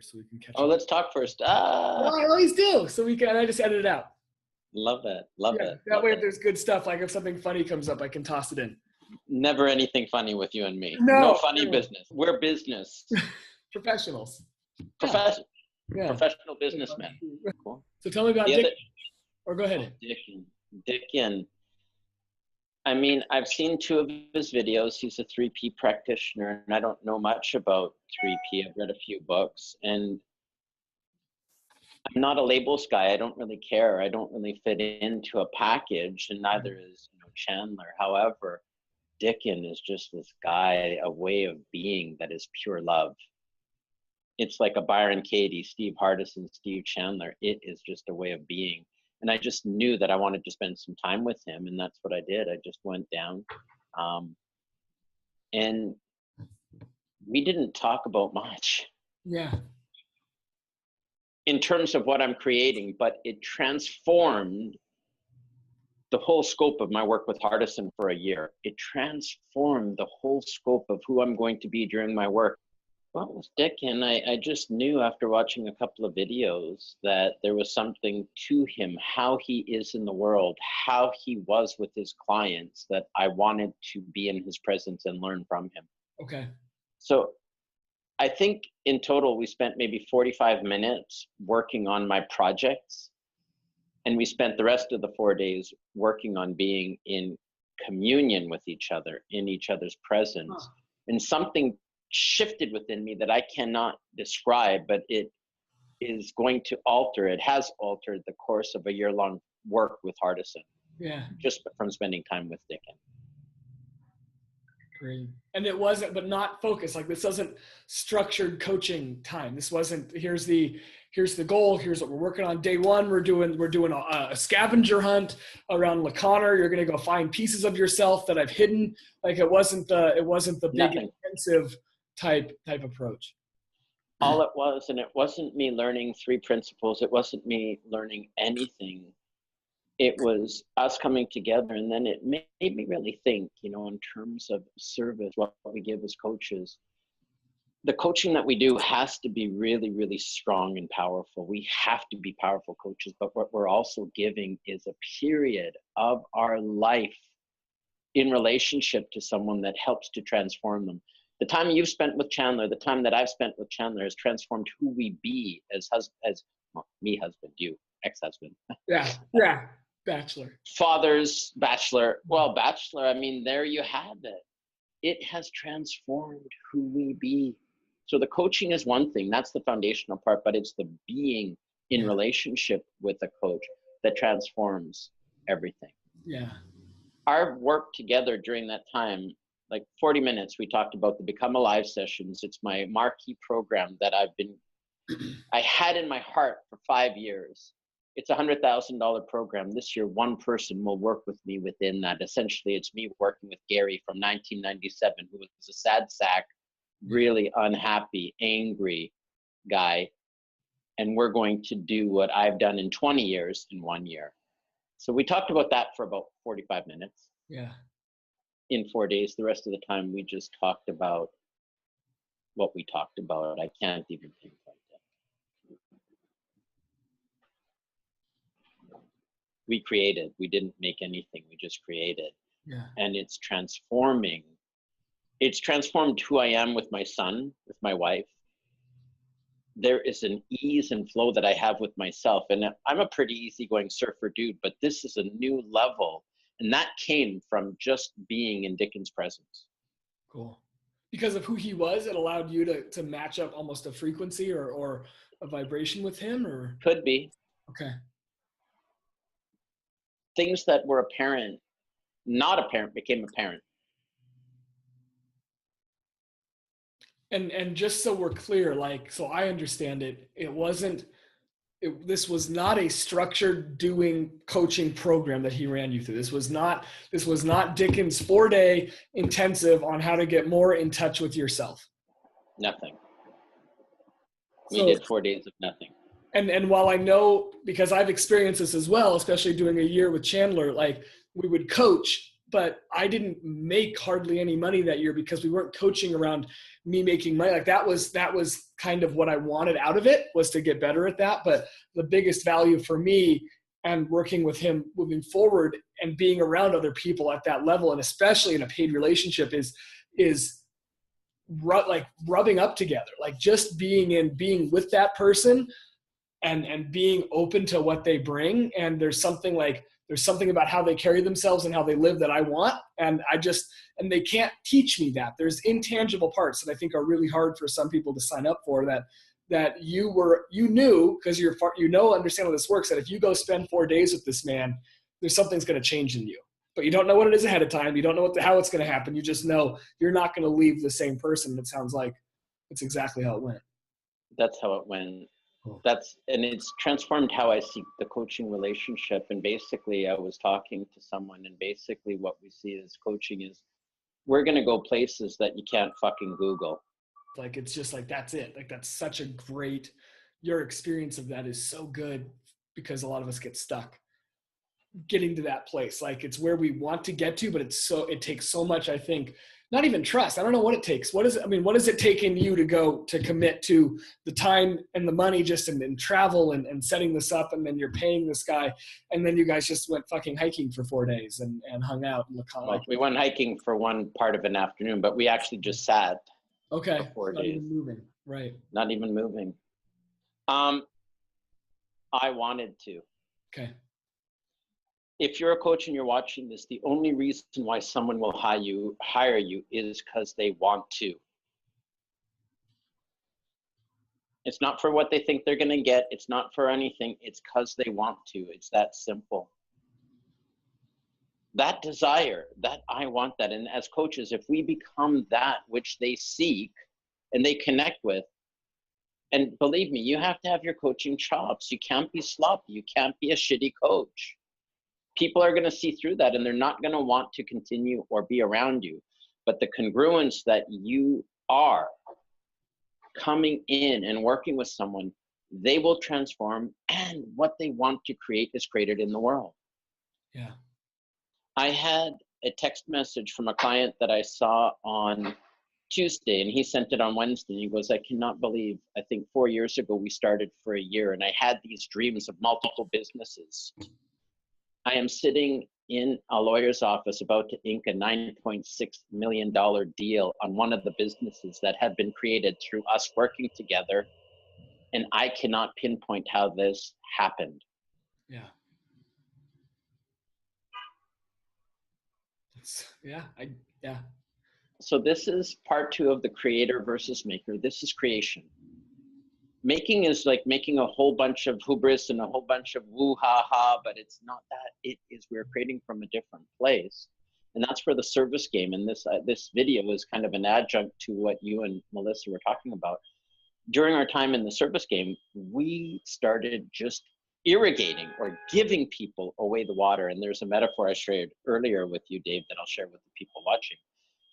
so we can catch Oh, up. let's talk first. Well, I always do. So I just edit it out. Love it. Love it. That way, if there's good stuff, like if something funny comes up, I can toss it in. Never anything funny with you and me. No funny business. We're business. Professionals. Professional businessmen. Cool. So tell me about Dick. Or go ahead. Dickin. I mean, I've seen 2 of his videos. He's a 3P practitioner, and I don't know much about 3P. I've read a few books, and I'm not a labels guy. I don't really care. I don't really fit into a package, and neither is Chandler. However, Dickin is just this guy, a way of being that is pure love. It's like a Byron Katie, Steve Hardison, Steve Chandler. It is just a way of being. And I just knew that I wanted to spend some time with him, and that's what I did. I just went down. And we didn't talk about much. Yeah. In terms of what I'm creating, but it transformed the whole scope of my work with Hardison for a year. It transformed the whole scope of who I'm going to be during my work. Well, with Dickin, I just knew after watching a couple of videos that there was something to him, how he is in the world, how he was with his clients, that I wanted to be in his presence and learn from him. Okay. So I think in total, we spent maybe 45 minutes working on my projects. And we spent the rest of the 4 days working on being in communion with each other, in each other's presence. And something shifted within me that I cannot describe, but it is going to alter, it has altered the course of a year-long work with Hardison. Yeah. Just from spending time with Dickin. Great. And it wasn't, but not focused. Like this wasn't structured coaching time. This wasn't, here's the goal. Here's what we're working on. Day 1, we're doing a scavenger hunt around La Conner. You're going to go find pieces of yourself that I've hidden. Like it wasn't the big intensive type approach. All it was, and it wasn't me learning 3 principles. It wasn't me learning anything. It was us coming together, and then it made me really think, in terms of service, what we give as coaches. The coaching that we do has to be really, really strong and powerful. We have to be powerful coaches, but what we're also giving is a period of our life in relationship to someone that helps to transform them. The time you've spent with Chandler, the time that I've spent with Chandler has transformed who we be as me, husband, you, ex-husband. Yeah. Bachelor. Fathers, bachelor. Well, bachelor, I mean, there you have it. It has transformed who we be. So the coaching is one thing, that's the foundational part, but it's the being in relationship with a coach that transforms everything. Yeah. Our work together during that time, like 40 minutes, we talked about the Become Alive sessions. It's my marquee program that I had in my heart for 5 years. It's a $100,000 program. This year, one person will work with me within that. Essentially, it's me working with Gary from 1997, who was a sad sack, really unhappy, angry guy. And we're going to do what I've done in 20 years in 1 year. So we talked about that for about 45 minutes. Yeah. In 4 days. The rest of the time, we just talked about what we talked about. I can't even pinpoint it. We created. We didn't make anything. We just created. Yeah. And it's transforming. It's transformed who I am with my son, with my wife. There is an ease and flow that I have with myself. And I'm a pretty easygoing surfer dude, but this is a new level. And that came from just being in Dickin's presence. Cool. Because of who he was, it allowed you to match up almost a frequency or a vibration with him, or? Could be. Okay. Things that were apparent, not apparent, became apparent. And just so we're clear, so I understand it, this was not a structured doing coaching program that he ran you through. This was not Dickin's 4-day intensive on how to get more in touch with yourself. Nothing. We did 4 days of nothing. And while I know, because I've experienced this as well, especially doing a year with Chandler, we would coach, but I didn't make hardly any money that year because we weren't coaching around me making money. Like that was kind of what I wanted out of it, was to get better at that. But the biggest value for me and working with him moving forward and being around other people at that level, and especially in a paid relationship, is like rubbing up together, like just being with that person and being open to what they bring. And there's something about how they carry themselves and how they live that I want. And they can't teach me that. There's intangible parts that I think are really hard for some people to sign up for, that you knew, because understand how this works, that if you go spend 4 days with this man, there's something's going to change in you, but you don't know what it is ahead of time. You don't know how it's going to happen. You just know you're not going to leave the same person. It sounds like it's exactly how it went. That's how it went. Cool. And it's transformed how I see the coaching relationship. And basically I was talking to someone, and basically what we see as coaching is we're going to go places that you can't fucking Google. Like, it's just like, that's it. Like, that's such a great, your experience of that is so good, because a lot of us get stuck getting to that place. Like, it's where we want to get to, but it takes so much, I think, not even trust. I don't know what it takes. What does it take in you to commit to the time and the money just in travel and setting this up, and then you're paying this guy, and then you guys just went fucking hiking for 4 days and hung out in Well, we went hiking for one part of an afternoon, but we actually just sat. Okay. For 4 days. Even moving. Right. Not even moving. I wanted to. Okay. If you're a coach and you're watching this, the only reason why someone will hire you is because they want to. It's not for what they think they're going to get. It's not for anything. It's because they want to. It's that simple. That desire, that I want that. And as coaches, if we become that which they seek and they connect with, and believe me, you have to have your coaching chops. You can't be sloppy. You can't be a shitty coach. People are going to see through that, and they're not going to want to continue or be around you. But the congruence that you are coming in and working with someone, they will transform, and what they want to create is created in the world. Yeah. I had a text message from a client that I saw on Tuesday, and he sent it on Wednesday. He goes, I cannot believe, I think 4 years ago we started for a year, and I had these dreams of multiple businesses. I am sitting in a lawyer's office about to ink a $9.6 million deal on one of the businesses that have been created through us working together. And I cannot pinpoint how this happened. Yeah. Yeah. So this is part 2 of the creator versus maker. This is creation. Making is like making a whole bunch of hubris and a whole bunch of woo ha ha, but it's not that. It is, we're creating from a different place. And that's where the service game, and this video is kind of an adjunct to what you and Melissa were talking about. During our time in the service game, we started just irrigating or giving people away the water. And there's a metaphor I shared earlier with you, Dave, that I'll share with the people watching.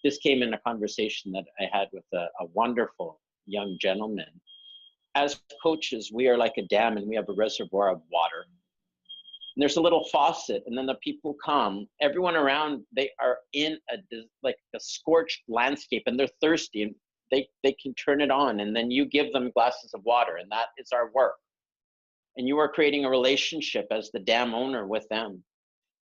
This came in a conversation that I had with a wonderful young gentleman. As coaches, we are like a dam, and we have a reservoir of water. And there's a little faucet, and then the people come, everyone around, they are in a scorched landscape, and they're thirsty, and they can turn it on, and then you give them glasses of water, and that is our work. And you are creating a relationship as the dam owner with them.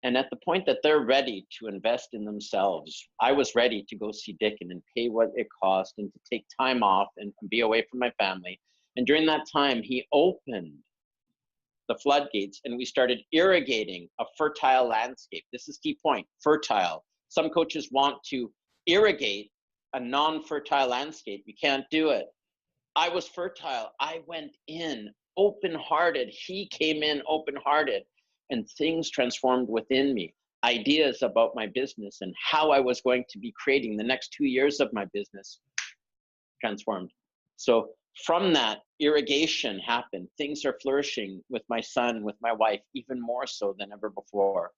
And at the point that they're ready to invest in themselves, I was ready to go see Dickon and pay what it cost and to take time off and be away from my family. And during that time, he opened the floodgates, and we started irrigating a fertile landscape. This is key point, fertile. Some coaches want to irrigate a non-fertile landscape. You can't do it. I was fertile. I went in open-hearted. He came in open-hearted, and things transformed within me. Ideas about my business and how I was going to be creating the next 2 years of my business transformed. So from that, irrigation happened. Things are flourishing with my son, with my wife, even more so than ever before.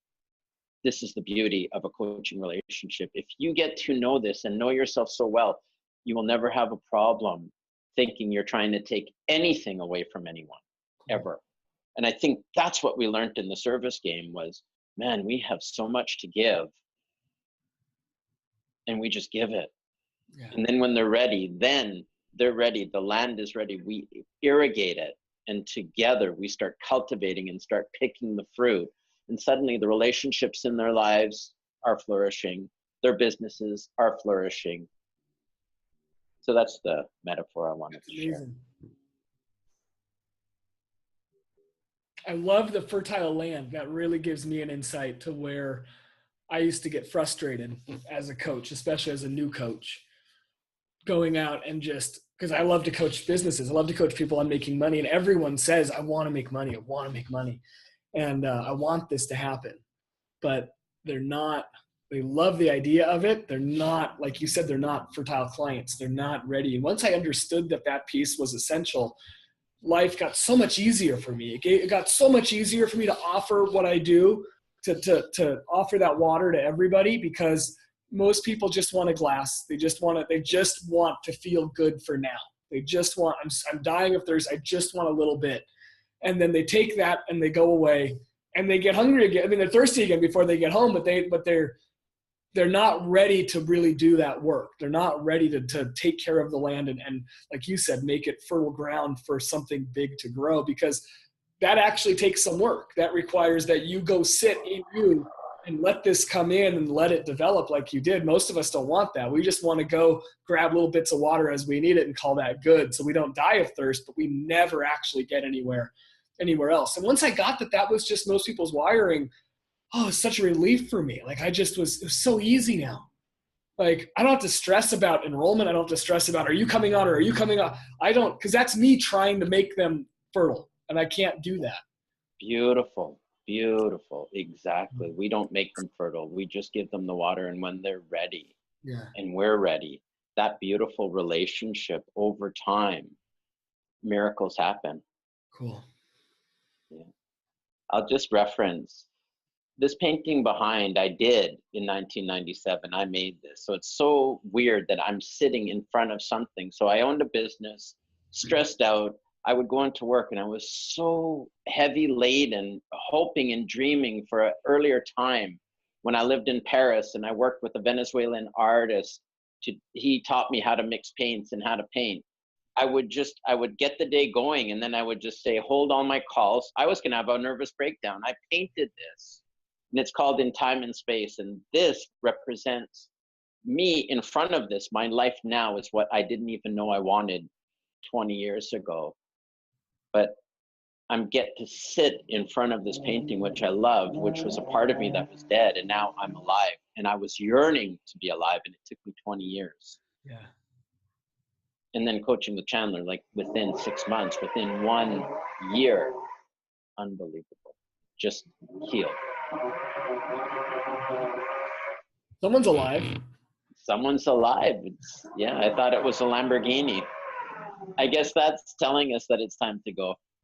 This is the beauty of a coaching relationship. If you get to know this and know yourself so well, you will never have a problem thinking you're trying to take anything away from anyone, ever. And I think that's what we learned in the service game was, man, we have so much to give. and we just give it. Yeah. And then when they're ready, the land is ready, we irrigate it, and together we start cultivating and start picking the fruit, and suddenly the relationships in their lives are flourishing, their businesses are flourishing. So that's the metaphor I wanted to share. I love the fertile land. That really gives me an insight to where I used to get frustrated as a coach, especially as a new coach, going out and just, because I love to coach businesses. I love to coach people on making money. And everyone says, I want to make money. I want to make money. And I want this to happen. But they're not, they love the idea of it. They're not, like you said, they're not fertile clients. They're not ready. And once I understood that that piece was essential, life got so much easier for me. It got so much easier for me to offer what I do, to offer that water to everybody, because most people just want a glass. They just want to feel good for now. They just want, I'm dying of thirst. I just want a little bit. And then they take that and they go away and they get hungry again. I mean, they're thirsty again before they get home, but they're not ready to really do that work. They're not ready to take care of the land and like you said, make it fertile ground for something big to grow, because that actually takes some work. That requires that you go sit in you and let this come in and let it develop like you did. Most of us don't want that. We just want to go grab little bits of water as we need it and call that good. So we don't die of thirst, but we never actually get anywhere else. And once I got that was just most people's wiring, oh, it's such a relief for me. Like it was so easy now. Like I don't have to stress about enrollment. I don't have to stress about, are you coming on or are you coming on? I don't, because that's me trying to make them fertile, and I can't do that. Beautiful. Exactly. We don't make them fertile. We just give them the water. And when they're ready, and we're ready, that beautiful relationship over time, miracles happen. Cool. Yeah. I'll just reference this painting behind, I did in 1997. I made this. So it's so weird that I'm sitting in front of something. So I owned a business, stressed out. I would go into work and I was so heavy laden, hoping and dreaming for an earlier time when I lived in Paris and I worked with a Venezuelan artist. He taught me how to mix paints and how to paint. I would get the day going, and then I would just say, hold all my calls. I was gonna have a nervous breakdown. I painted this, and it's called In Time and Space. And this represents me in front of this. My life now is what I didn't even know I wanted 20 years ago. But I'm get to sit in front of this painting, which I loved, which was a part of me that was dead. And now I'm alive, and I was yearning to be alive. And it took me 20 years. Yeah. And then coaching with Chandler, like within 6 months, within 1 year, unbelievable, just healed. Someone's alive. Someone's alive. I thought it was a Lamborghini. I guess that's telling us that it's time to go.